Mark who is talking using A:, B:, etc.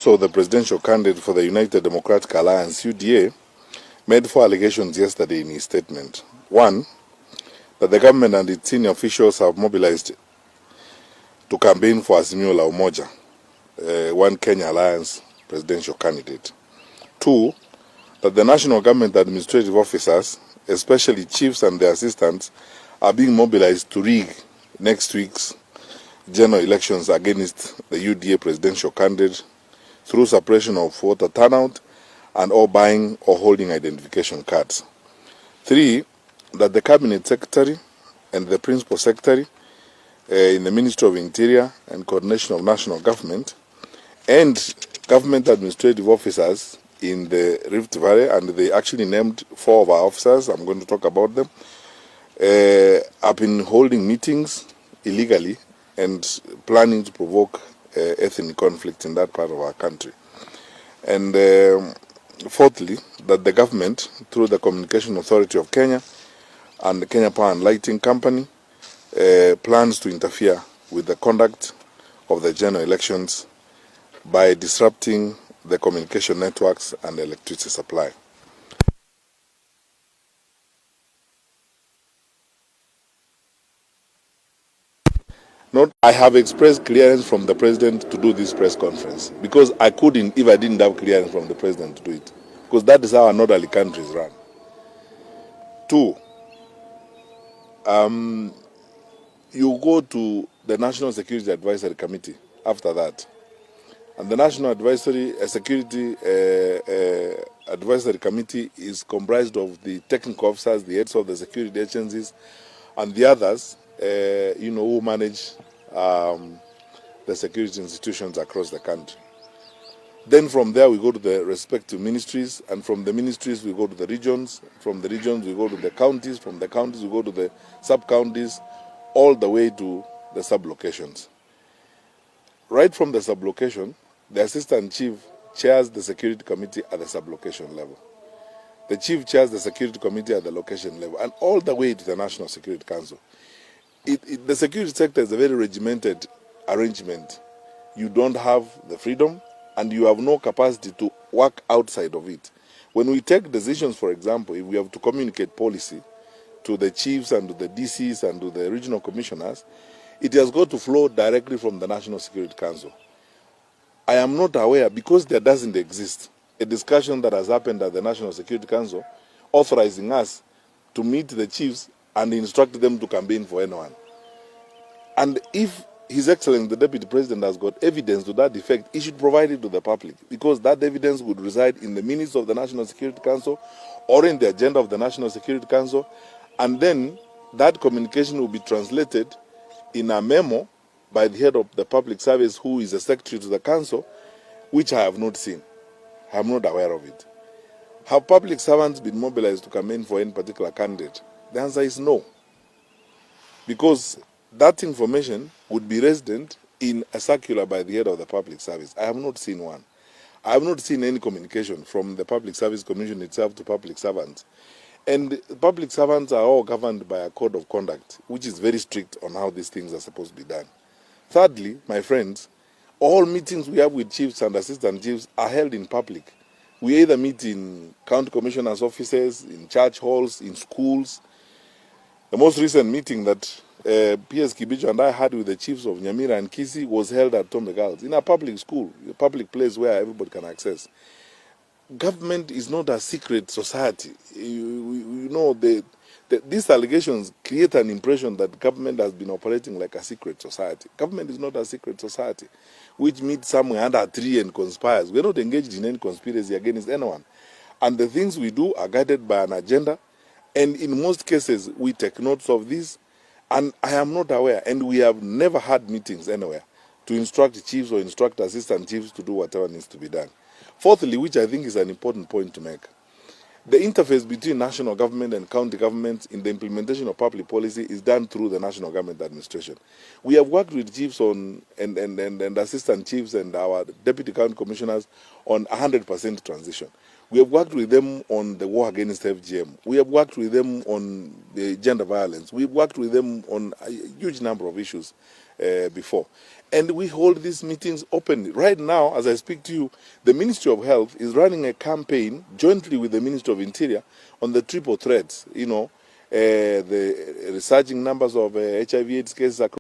A: So the presidential candidate for the United Democratic Alliance, UDA, made 4 allegations yesterday in his statement. 1, that the government and its senior officials have mobilized to campaign for Azimio la Umoja, One Kenya Alliance presidential candidate. 2, that the national government administrative officers, especially chiefs and their assistants, are being mobilized to rig next week's general elections against the UDA presidential candidate through suppression of voter turnout and or buying or holding identification cards. 3, that the cabinet secretary and the principal secretary in the Ministry of Interior and Coordination of National Government and government administrative officers in the Rift Valley, and they actually named 4 of our officers, I'm going to talk about them, have been holding meetings illegally and planning to provoke ethnic conflict in that part of our country. And fourthly, that the government, through the Communication Authority of Kenya and the Kenya Power and Lighting Company, plans to interfere with the conduct of the general elections by disrupting the communication networks and the electricity supply. I have expressed clearance from the president to do this press conference because I couldn't if I didn't have clearance from the president to do it, because that is how an orderly country is run. 2, you go to the National Security Advisory Committee after that, and the National Security Advisory Committee is comprised of the technical officers, the heads of the security agencies, and the others, who manage the security institutions across the country. Then from there we go to the respective ministries, and from the ministries we go to the regions, from the regions we go to the counties, from the counties we go to the sub-counties, all the way to the sub-locations. Right from the sub-location, the assistant chief chairs the security committee at the sub-location level. The chief chairs the security committee at the location level, and all the way to the National Security Council. The security sector is a very regimented arrangement. You don't have the freedom, and you have no capacity to work outside of it. When we take decisions, for example, if we have to communicate policy to the chiefs and to the DCs and to the regional commissioners, it has got to flow directly from the National Security Council. I am not aware, because there doesn't exist a discussion that has happened at the National Security Council authorizing us to meet the chiefs and instruct them to campaign for anyone. And if His Excellency the Deputy President has got evidence to that effect, he should provide it to the public, because that evidence would reside in the minutes of the National Security Council or in the agenda of the National Security Council, and then that communication will be translated in a memo by the head of the public service, who is a secretary to the council, which I have not seen. I am not aware of it. Have public servants been mobilized to campaign for any particular candidate? The answer is no, because that information would be resident in a circular by the head of the public service. I have not seen one. I have not seen any communication from the Public Service Commission itself to public servants. And public servants are all governed by a code of conduct, which is very strict on how these things are supposed to be done. Thirdly, my friends, all meetings we have with chiefs and assistant chiefs are held in public. We either meet in county commissioners' offices, in church halls, in schools. The most recent meeting that PS Kibicho and I had with the chiefs of Nyamira and Kisi was held at Tombe Girls, in a public school, a public place where everybody can access. Government is not a secret society. These allegations create an impression that government has been operating like a secret society. Government is not a secret society, which meets somewhere under a tree and conspires. We're not engaged in any conspiracy against anyone. And the things we do are guided by an agenda, and in most cases, we take notes of this. And I am not aware, and we have never had meetings anywhere to instruct chiefs or instruct assistant chiefs to do whatever needs to be done. Fourthly, which I think is an important point to make, the interface between national government and county governments in the implementation of public policy is done through the national government administration. We have worked with chiefs and assistant chiefs and our deputy county commissioners on 100% transition. We have worked with them on the war against FGM. We have worked with them on the gender violence. We've worked with them on a huge number of issues before. And we hold these meetings openly. Right now, as I speak to you, the Ministry of Health is running a campaign jointly with the Ministry of Interior on the triple threats, the resurging numbers of HIV/AIDS cases across